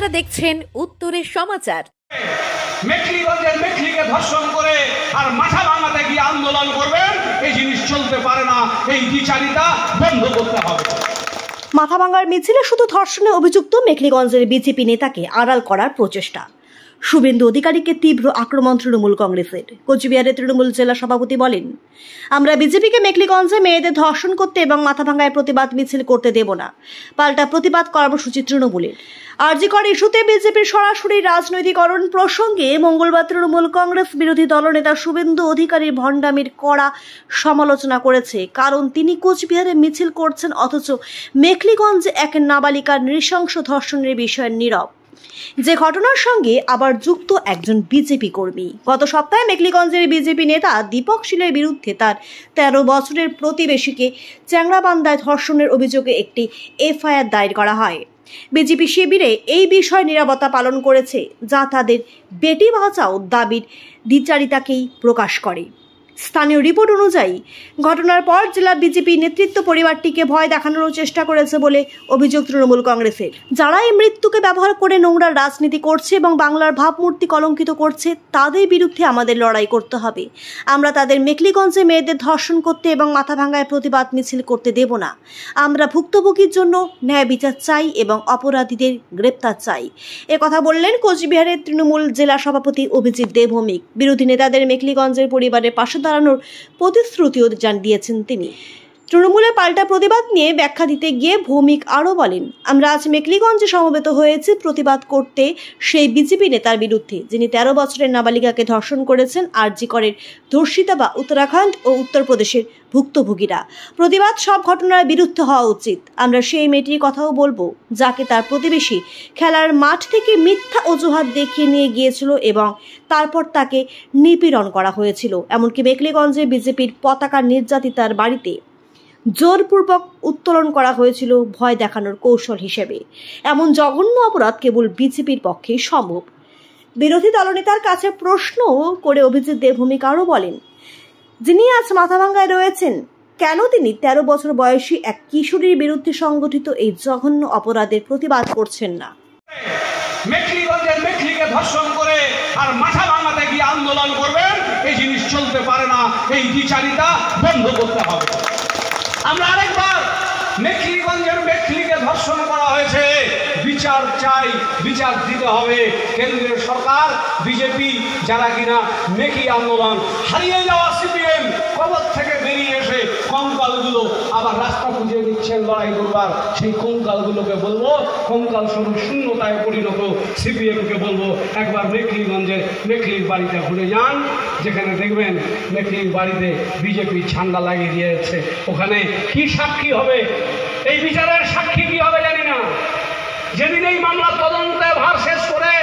আপনারা দেখছেন উত্তরের সমাচার। মেখলিগঞ্জের মেখলিকে ধর্ষণ করে আর মাথা ভাঙাতে গিয়ে আন্দোলন করবেন, এই জিনিস চলতে পারে না। এই দ্বিচারিতা বন্ধ করতে হবে। মাথাভাঙ্গার মিছিলে শুধু ধর্ষণে অভিযুক্ত মেখলিগঞ্জের বিজেপি নেতাকে আড়াল করার প্রচেষ্টা। শুভেন্দু অধিকারীকে তীব্র আক্রমণ তৃণমূল কংগ্রেসের। কোচবিহারের তৃণমূল জেলা সভাপতি বলেন, আমরা বিজেপিকে মেখলিগঞ্জে মেয়েদের ধর্ষণ করতে এবং মাথাভাঙ্গায় প্রতিবাদ মিছিল করতে দেব না। পাল্টা প্রতিবাদ কর্মসূচি তৃণমূলের। আরজিকর ইস্যুতে বিজেপির সরাসরি রাজনৈতিকরণ প্রসঙ্গে মঙ্গলবার তৃণমূল কংগ্রেস বিরোধী দলনেতা শুভেন্দু অধিকারীর ভণ্ডামির কড়া সমালোচনা করেছে। কারণ তিনি কোচবিহারে মিছিল করছেন অথচ মেখলিগঞ্জে এক নাবালিকার নৃশংস ধর্ষণের বিষয়ে নীরব, যে ঘটনার সঙ্গে আবার যুক্ত একজন বিজেপি কর্মী। গত সপ্তাহে মেখলিগঞ্জের বিজেপি নেতা দীপক শীলের বিরুদ্ধে তার 13 বছরের প্রতিবেশীকে চ্যাংড়াবান্ধায় ধর্ষণের অভিযোগে একটি এফআইআর দায়ের করা হয়। বিজেপি শিবিরে এই বিষয়ে নীরবতা পালন করেছে, যা তাদের বেটি বাঁচাও দাবির দ্বিচারিতাকেই প্রকাশ করে। স্থানীয় রিপোর্ট অনুযায়ী ঘটনার পর জেলা বিজেপি নেতৃত্ব পরিবারটিকে ভয় দেখানোর চেষ্টা করেছে বলে অভিযোগ তৃণমূল কংগ্রেসের। যারা এই মৃত্যুকে ব্যবহার করে নোংরা রাজনীতি করছে এবং বাংলার ভাবমূর্তি কলঙ্কিত করছে, তাদের বিরুদ্ধে আমাদের লড়াই করতে হবে। আমরা তাদের মেখলিগঞ্জে মেয়েদের ধর্ষণ করতে এবং মাথাভাঙ্গায় প্রতিবাদ মিছিল করতে দেব না। আমরা ভুক্তভোগীর জন্য ন্যায় বিচার চাই এবং অপরাধীদের গ্রেপ্তার চাই। কথা বললেন কোচবিহারের তৃণমূল জেলা সভাপতি অভিজিৎ দেবভৌমিক। বিরোধী নেতাদের মেখলিগঞ্জের পরিবারের পাশে দাঁড়ানোর প্রতিশ্রুতিও দিয়েছেন তিনি। তৃণমূলের পাল্টা প্রতিবাদ নিয়ে ব্যাখ্যা দিতে গিয়ে ভৌমিক আরও বলেন, আমরা আজ মেখলিগঞ্জে সমবেত হয়েছি প্রতিবাদ করতে সেই বিজেপি নেতার বিরুদ্ধে, যিনি 13 বছরের নাবালিকাকে ধর্ষণ করেছেন। আরজিকরের ধর্ষিতা বা উত্তরাখণ্ড ও উত্তরপ্রদেশের ভুক্তভোগীরা। প্রতিবাদ সব ঘটনার বিরুদ্ধে হওয়া উচিত। আমরা সেই মেয়েটির কথাও বলবো, যাকে তার প্রতিবেশী খেলার মাঠ থেকে মিথ্যা অজুহাত দেখিয়ে নিয়ে গিয়েছিল এবং তারপর তাকে নিপীড়ন করা হয়েছিল। এমনকি মেখলিগঞ্জে বিজেপির পতাকা নির্যাতিতার বাড়িতে জোরপূর্বক উত্তোলন করা হয়েছিল ভয় দেখানোর কৌশল হিসেবে। এমন জঘন্য অপরাধ কেবল বিজেপির পক্ষেই সম্ভব। বিরোধী দলনেতার কাছে প্রশ্ন করে অভিজিৎ দেবভৌমিক আরও বলেন, যিনি আজ মাথাভাঙ্গায় রয়েছেন, কেন তিনি 13 বছর বয়সী এক কিশোরীর বিরুদ্ধে সংগঠিত এই জঘন্য অপরাধের প্রতিবাদ করছেন না? মেখলিগঞ্জের মেখলিকে ধর্ষণ করে আর মাথা ভাঙাতে গিয়ে আন্দোলন করবেন, এই জিনিস চলতে পারে না। এই দ্বিচারিতা বন্ধ করতে হবে। আমরা আরেকবার মেখলিগঞ্জের মেখলিকে ধর্ষণ করা হয়েছে, বিচার চাই, বিচার দিতে হবে। কেন্দ্রের সরকার, বিজেপি, যারা কিনা মেকি আন্দোলন হারিয়ে যাওয়া সিপিএম কবর থেকে বেরিয়ে এসে কঙ্কালগুলো আবার রাস্তা খুঁজে দিচ্ছেন লড়াই করবার, সেই কঙ্কালগুলোকে বলবো, কঙ্কাল স্বরূপ শূন্যতায় পরিণত সিপিএমকে বলবো, একবার মেখলিগঞ্জের মেখলির বাড়িতে ঘুরে যান, যেখানে দেখবেন মেখলির বাড়িতে বিজেপি ঝান্ডা লাগিয়ে দিয়েছে। ওখানে কি সাক্ষী হবে? এই বিচারের সাক্ষী কি হবে জানি না। যেদিন এই মামলা তদন্তে ভার শেষ করে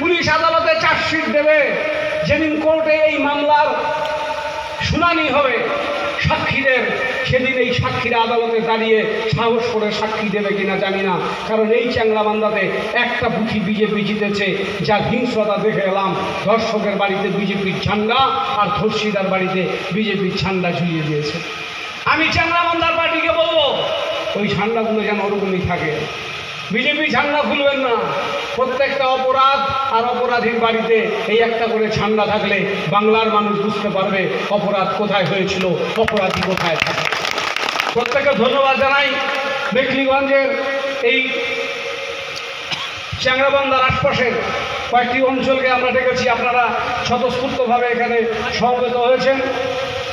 পুলিশ আদালতে চার্জশিট দেবে, যেদিন কোর্টে এই মামলার শুনানি হবে সাক্ষীদের, সেদিন এই সাক্ষীরা আদালতে দাঁড়িয়ে সাহস করে সাক্ষী দেবে কিনা জানি না। কারণ এই চ্যাংড়াবান্ধাতে একটা বুথি বিজেপি জিতেছে, যা হিংস্রতা দেখে এলাম। ধর্ষকের বাড়িতে বিজেপির ঝান্ডা আর ধর্ষিতার বাড়িতে বিজেপির ঝান্ডা ঝুলিয়ে দিয়েছে। আমি চ্যাংড়াবান্ধার পার্টিকে বলবো, ওই ঝান্ডাগুলো যেন ওরকমই থাকে। বিজেপি ঝান্ডা খুলবেন না। প্রত্যেকটা অপরাধ আর অপরাধীর বাড়িতে এই একটা করে ঝান্ডা থাকলে বাংলার মানুষ বুঝতে পারবে অপরাধ কোথায় হয়েছিল, অপরাধী কোথায় থাকে। প্রত্যেককে ধন্যবাদ জানাই। মেখলিগঞ্জের এই চ্যাংড়াবান্ধার আশপাশের কয়েকটি অঞ্চলকে আমরা ডেকেছি, আপনারা স্বতঃস্ফূর্তভাবে এখানে সমবেত হয়েছেন।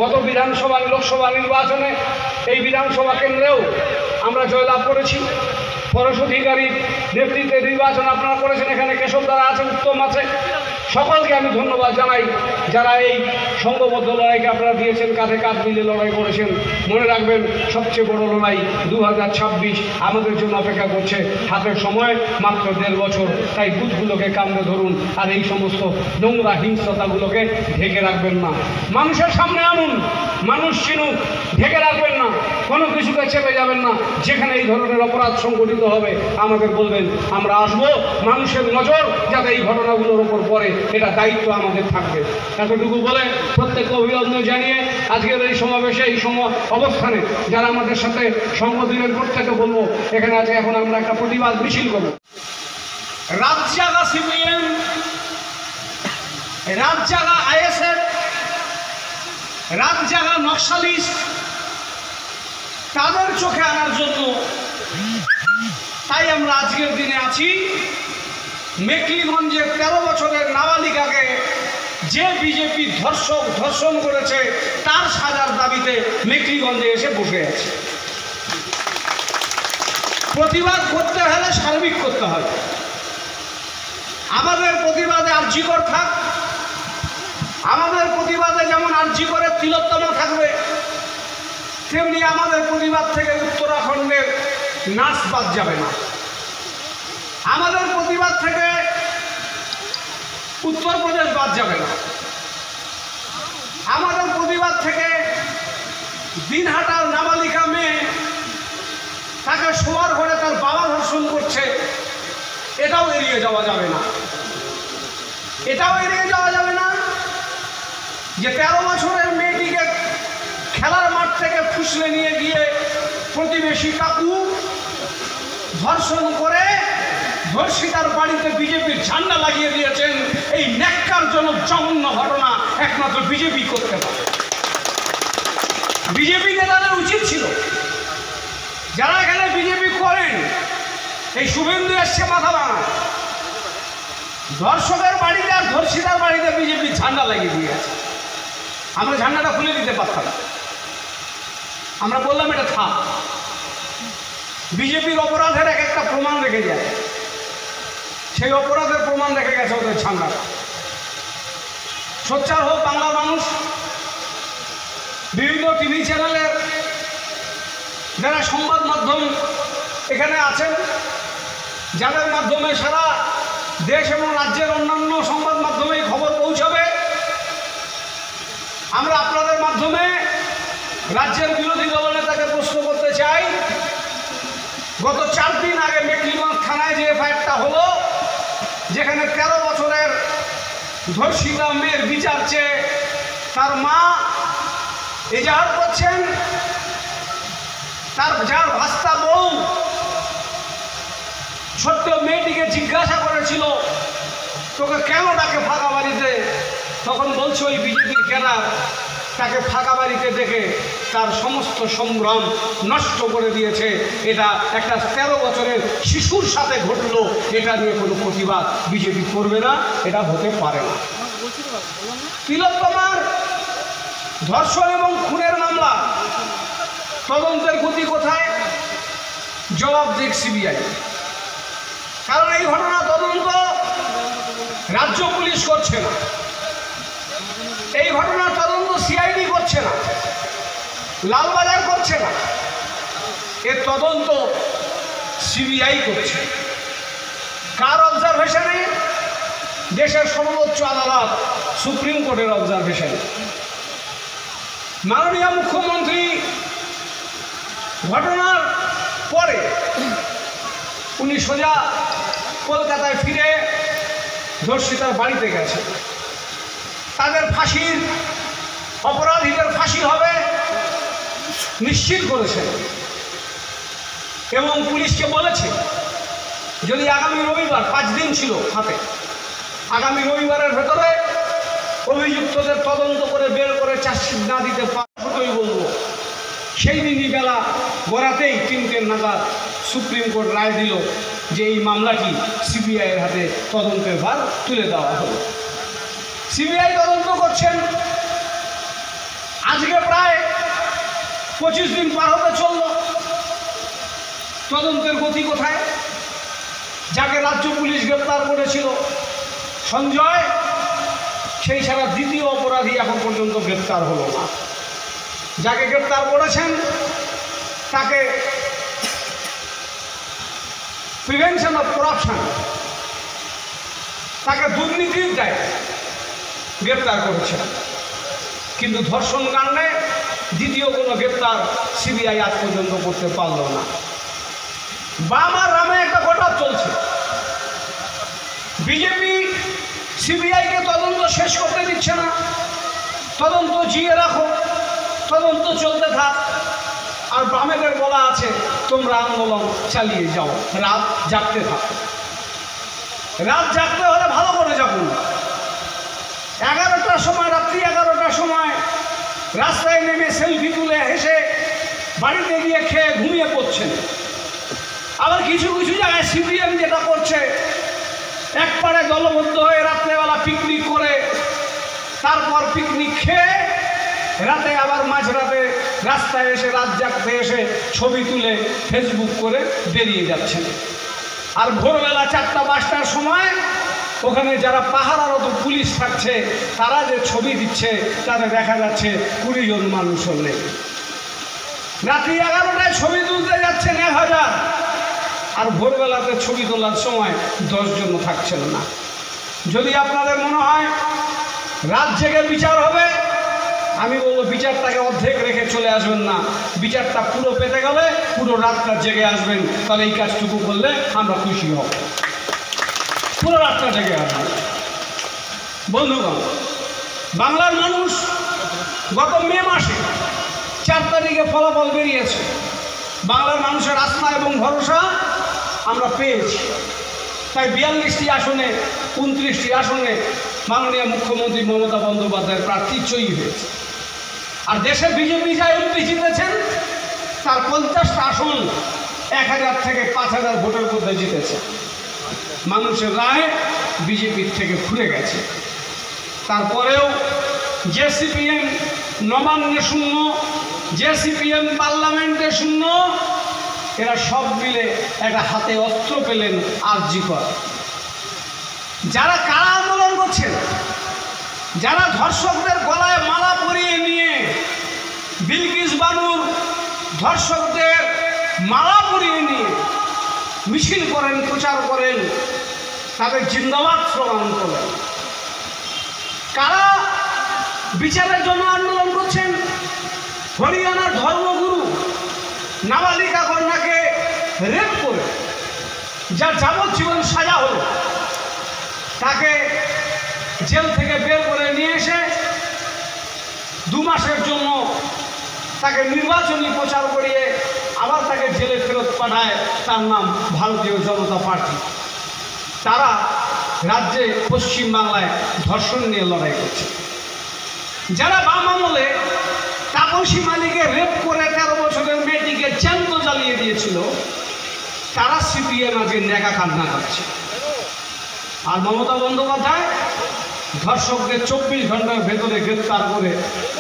গত বিধানসভা লোকসভা নির্বাচনে এই বিধানসভা কেন্দ্রেও আমরা জয়লাভ করেছি। পরশ অধিকারীর নেতৃত্বে নির্বাচন আপনারা করেছেন। এখানে কেশব দ্বারা আছে, উত্তম আছে। সকলকে আমি ধন্যবাদ জানাই যারা এই সংঘবদ্ধ লড়াইকে আপনারা দিয়েছেন, কাঁধে কাঁধ মিলে লড়াই করেছেন। মনে রাখবেন, সবচেয়ে বড় লড়াই 2026 আমাদের জন্য অপেক্ষা করছে। হাতের সময় মাত্র 1.5 বছর। তাই বুথগুলোকে কামড়ে ধরুন আর এই সমস্ত নোংরা হিংস্রতাগুলোকে ঢেকে রাখবেন না। মানুষের সামনে আনুন, মানুষ চিনুক, ঢেকে রাখবেন না। কোনো কিছুকে চেপে যাবেন না। যেখানে এই ধরনের অপরাধ সংঘটিত হবে আমাদের বলবেন, আমরা আসবো। মানুষের নজর যাতে এই ঘটনাগুলোর ওপর পড়ে, এটা দায়িত্ব আমাদের থাকবে। এতটুকু বলে প্রত্যেককে অভিনন্দন জানিয়ে আজকের এই সমাবেশে, এই অবস্থানে যারা আমাদের সাথে সঙ্গ দিলেন প্রত্যেককে বলবো, এখানে আছে এখন আমরা একটা প্রতিবাদ মিছিল করব। রাতজাগা সিপিএম, রাতজাগা আইএসএফ, রাতজাগা নকশালিস্ট, তাদের চোখে আনার জন্য তাই আমরা আজকের দিনে আছি। মেকলিগঞ্জের 13 বছরের নাবালিকাকে যে বিজেপি ধর্ষণ করেছে তার সাজার দাবিতে মেকলিগঞ্জে এসে বসে আছে। প্রতিবাদ করতে হলে সার্বিক করতে হবে। আমাদের প্রতিবাদে আরজিকর থাক, আমাদের প্রতিবাদে যেমন আরজিকরের তিলোত্তমা থাকবে, তেমনি আমাদের প্রতিবাদ থেকে উত্তরাখণ্ডের নাচ বাদ যাবে না। আমাদের প্রতিবাদ থেকে উত্তরপ্রদেশ বাদ যাবে না। আমাদের প্রতিবাদ থেকে দিনহাটার নাবালিকা মেয়ে তাকে শোয়ার ঘরে তার বাবা ধর্ষণ করছে, এটাও এড়িয়ে যাওয়া যাবে না। এটাও এড়িয়ে যাওয়া যাবে না যে 13 বছরের মেয়েটিকে খেলার মাঠ থেকে ফুসলে নিয়ে গিয়ে প্রতিবেশী কাকু ধর্ষণ করে ধর্ষিতার বাড়িতে বিজেপির ঝান্ডা লাগিয়ে দিয়েছেন। এই ন্যাক্কারজনক জঘন্য ঘটনা একমাত্র বিজেপি করতে পারে। বিজেপি নেতাদের উচিত ছিল, যারা এখানে বিজেপি করেন, এই শুভেন্দু এসছে মাথা ভাঙা, ধর্ষকের বাড়িতে আর ধর্ষিতার বাড়িতে বিজেপির ঝান্ডা লাগিয়ে দিয়েছে। আমরা ঝান্ডাটা খুলে দিতে পারতাম, আমরা বললাম এটা থাক। বিজেপির অপরাধের এক একটা প্রমাণ রেখে যায়, সেই অপরাধের প্রমাণ রেখে গেছে ওদের ঝান্ডাটা। সোচ্চার হোক বাংলা মানুষ, বিভিন্ন টিভি চ্যানেলের যারা সংবাদ মাধ্যম এখানে আছেন, যাদের মাধ্যমে সারা দেশ এবং রাজ্যের অন্যান্য সংবাদ মাধ্যমে খবর পৌঁছাবে। আমরা আপনাদের মাধ্যমে রাজ্যের বিরোধী দলনেতাকে প্রশ্ন করতে চাই, গত 4 দিন আগে মেকলিগঞ্জ থানায় যে এফআইআরটা হলো, যেখানে 13 বছরের ধর্ষিতা মেয়ের বিচার চেয়ে তার মা এজাহার করছেন, তার যার ভাস্তা বউ ছোট্ট মেয়েটিকে জিজ্ঞাসা করেছিল তোকে কেন ডাকে ফাঁকা বাড়িতে, তখন বলছে ওই বিজেপির ক্যাডার তাকে ফাঁকা বাড়িতে দেখে তার সমস্ত সংগ্রাম নষ্ট করে দিয়েছে। এটা একটা 13 বছরের শিশুর সাথে ঘটলো, এটা নিয়ে কোনো প্রতিবাদ বিজেপি করবে না, এটা হতে পারে না। তিলোত্তমার ধর্ষণ এবং খুনের মামলা তদন্তের গতি কোথায়? জবাব দিক সিবিআই। কারণ এই ঘটনা তদন্ত রাজ্য পুলিশ করছে না, এই ঘটনার তদন্ত সিআইডি করছে না, লালবাজার করছে না, এর তদন্ত সিবিআই করছে। কার অবজারভেশনে? দেশের সর্বোচ্চ আদালত সুপ্রিম কোর্টের অবজারভেশনে। মাননীয় মুখ্যমন্ত্রী ঘটনার পরে উনি সোজা কলকাতায় ফিরে ধর্ষিতার বাড়িতে গেছেন। তাদের ফাঁসির, অপরাধীদের ফাঁসি হবে নিশ্চিত করেছেন এবং পুলিশকে বলেছে যদি আগামী রবিবার, 5 দিন ছিল হাতে, আগামী রবিবারের ভেতরে অভিযুক্তদের তদন্ত করে বের করে চার্জশিট না দিতে পারবই বলবো। সেই দিনই বেলা গড়াতেই 3টে নাগাদ সুপ্রিম কোর্ট রায় দিল যে এই মামলাটি সিবিআইয়ের হাতে তদন্তের ভার তুলে দেওয়া হলো। সিবিআই তদন্ত করছেন, আজকে প্রায় 25 দিন পার হতে চলল। তদন্তের গতি কোথায়? যাকে রাজ্য পুলিশ গ্রেপ্তার করেছিল সঞ্জয়, সেই ছাড়া দ্বিতীয় অপরাধী এখন পর্যন্ত গ্রেপ্তার হলো না। যাকে গ্রেপ্তার করেছেন তাকে প্রিভেনশন অফ করাপশন, তাকে দুর্নীতির দায়ে গ্রেপ্তার করেছে, কিন্তু ধর্ষণ কাণ্ডে দ্বিতীয় কোনো গ্রেপ্তার সিবিআই আজ পর্যন্ত করতে পারল না। বাম আর রামে একটা ঘটনা চলছে। বিজেপি সিবিআইকে তদন্ত শেষ করতে দিচ্ছে না, তদন্ত জিয়ে রাখো, তদন্ত চলতে থাক। আর বামেদের বলা আছে তোমরা আন্দোলন চালিয়ে যাও, রাত জাগতে থাকো। রাত জাগতে হলে ভালো করে যাবো। 11টার সময়, রাত্রি 11টার সময় রাস্তায় নেমে সেলফি তুলে হেসে বাড়িতে গিয়ে খেয়ে ঘুমিয়ে পড়ছেন। আবার কিছু কিছু জায়গায় সিপিএম যেটা করছে, একবারে দলবদ্ধ হয়ে রাত্রেবেলা পিকনিক করে, তারপর পিকনিক খেয়ে রাতে আবার মাঝরাতে রাস্তায় এসে রাত জাগতে এসে ছবি তুলে ফেসবুক করে বেরিয়ে যাচ্ছেন। আর ভোরবেলা 4টা-5টার সময় ওখানে যারা পাহারারত পুলিশ থাকছে তারা যে ছবি দিচ্ছে তাতে দেখা যাচ্ছে 20 জন মানুষও নেই। রাত্রি 11টায় ছবি তুলতে যাচ্ছেন 1000, আর ভোরবেলাতে ছবি তোলার সময় 10 জনও থাকছেন না। যদি আপনাদের মনে হয় রাত জেগে বিচার হবে, আমি বলবো বিচারটাকে অর্ধেক রেখে চলে আসবেন না, বিচারটা পুরো পেতে গেলে পুরো রাতটা জেগে আসবেন। তাহলে এই কাজটুকু করলে আমরা খুশি হব, পুরো রাতটা জেগে আসবেন। বন্ধুগণ, বাংলার মানুষ গত মে মাসে 4 তারিখে ফলাফল বেরিয়েছে। বাংলার মানুষের আস্থা এবং ভরসা আমরা পেয়েছি। তাই 42টি আসনে 29টি আসনে মাননীয় মুখ্যমন্ত্রী মমতা বন্দ্যোপাধ্যায়ের প্রার্থী জয়ী হয়েছে। আর দেশে বিজেপি যা এমপি জিতেছেন তার 50টা আসন 1000 থেকে 5000 ভোটের মধ্যে জিতেছে। মানুষের রায় বিজেপির থেকে ঘুরে গেছে। তারপরেও যে সিপিএম নবান্নে শূন্য, যে সিপিএম পার্লামেন্টে শূন্য, এরা সব মিলে একটা হাতে অস্ত্র পেলেন আরজি কর। যারা কারা আন্দোলন করছেন, যারা ধর্ষকদের গলায় মালা পরিয়ে নিয়ে বিলকিস বানুর ধর্ষকদের মালা পরিয়ে নিয়ে মিছিল করেন, প্রচার করেন, তাদের জিন্দাবাদ স্লোগান করেন। কারা বিচারের জন্য আন্দোলন করছেন? হরিয়ানার ধর্মগুরু নাবালিকা কন্যাকে রেপ করে যার যাবজ্জীবন সাজা হলো, তাকে জেল থেকে বের করে নিয়ে এসে 2 মাসের জন্য তাকে নির্বাচনী প্রচার করিয়ে আবার তাকে জেলে ফেরত পাঠায়। তার নাম ভারতীয় জনতা পার্টি। তারা রাজ্যে পশ্চিমবাংলায় ধর্ষণ নিয়ে লড়াই করছে। যারা বাম আমলে তাপসী মালিকে রেপ করে 13 বছরের মেয়েটিকে জ্যান্ত জ্বালিয়ে দিয়েছিল, তারা সিপিএম আজকে নেগা কান্না করছে। আর মমতা বন্দ্যোপাধ্যায় ধর্ষকদের 24 ঘন্টার ভেতরে গ্রেপ্তার করে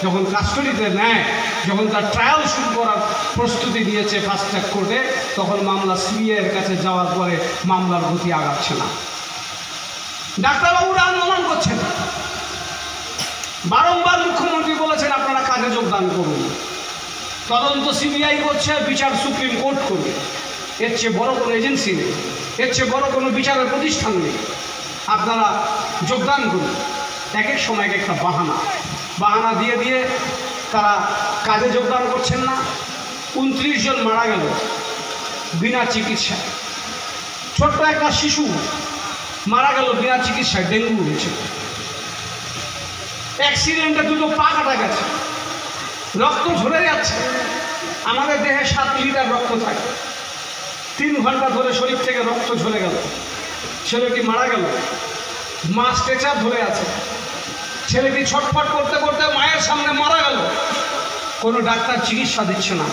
যখন কাস্টডিতে নেয়, যখন তার ট্রায়াল শুরু করার প্রস্তুতি দিয়েছে ফাস্ট ট্র্যাক কোর্টে, তখন মামলা সিবিআইয়ের কাছে যাওয়ার পরে মামলার গতি আগাচ্ছে না। ডাক্তারবাবুরা আন্দোলন করছেন। বারংবার মুখ্যমন্ত্রী বলেছেন আপনারা কাজে যোগদান করুন, তদন্ত সিবিআই করছে, বিচার সুপ্রিম কোর্ট করবে। এর চেয়ে বড় কোনো এজেন্সি নেই, এর চেয়ে বড় কোনো বিচারের প্রতিষ্ঠান নেই। আপনারা যোগদান করুন। এক এক সময় একটা বাহানা দিয়ে দিয়ে তারা কাজে যোগদান করছেন না। 29 জন মারা গেল বিনা চিকিৎসায়। ছোট্ট একটা শিশু মারা গেল বিনা চিকিৎসায়, ডেঙ্গু হয়েছে। অ্যাক্সিডেন্টে 2টো পা কাটা গেছে, রক্ত ঝরে যাচ্ছে। আমাদের দেহে 7 লিটার রক্ত থাকে, 3 ঘন্টা ধরে শরীর থেকে রক্ত ঝরে গেল। ছেলেটি মারা গেল, মা স্ট্রেচার ধরে আছে। ছেলেটি ছটফট করতে করতে মায়ের সামনে মারা গেল। কোনো ডাক্তার চিকিৎসা দিচ্ছে না।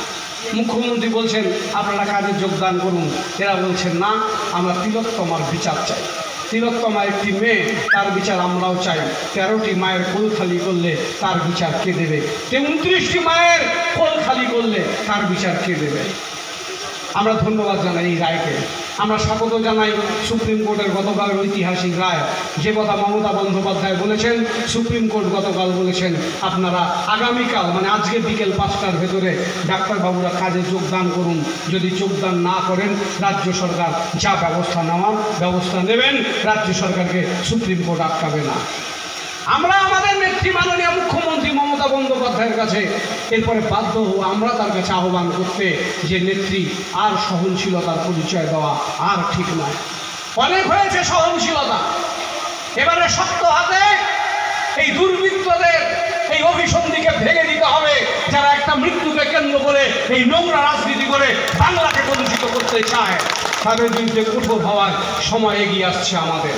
মুখ্যমন্ত্রী বলছেন আপনারা কাজে যোগদান করুন। এরা বলছেন না, আমরা তিলোত্তমার বিচার চাই। তিলোত্তমা একটি মেয়ে, তার বিচার আমরাও চাই। 13টি মায়ের কোল খালি করলে তার বিচার কে দেবে? 29টি মায়ের কোল খালি করলে তার বিচার কে দেবে? আমরা ধন্যবাদ জানাই এই রায়কে। আমরা স্বাগত জানাই সুপ্রিম কোর্টের গতকালের ঐতিহাসিক রায়। যে কথা মমতা বন্দ্যোপাধ্যায় বলেছেন, সুপ্রিম কোর্ট গতকাল বলেছেন আপনারা আগামীকাল মানে আজকে বিকেল 5টার ভেতরে ডাক্তারবাবুরা কাজে যোগদান করুন। যদি যোগদান না করেন রাজ্য সরকার যা ব্যবস্থা নেওয়ার ব্যবস্থা নেবেন। রাজ্য সরকারকে সুপ্রিম কোর্ট আটকাবে না। আমরা আমাদের নেত্রী মাননীয় মুখ্যমন্ত্রী মমতা বন্দ্যোপাধ্যায়ের কাছে এরপরে বাধ্য হব আমরা তার কাছে আহ্বান করতে, যে নেত্রী আর সহনশীলতার পরিচয় দেওয়া আর ঠিক নয়। অনেক হয়েছে সহনশীলতা, এবারে শক্ত হাতে এই দুর্বৃত্তদের এই অভিসন্ধিকে ভেঙে দিতে হবে, যারা একটা মৃত্যুকে কেন্দ্র করে এই নোংরা রাজনীতি করে বাংলাকে কলুষিত করতে চায়। তাদের বিরুদ্ধে কঠোর হওয়ার সময় এগিয়ে আসছে আমাদের।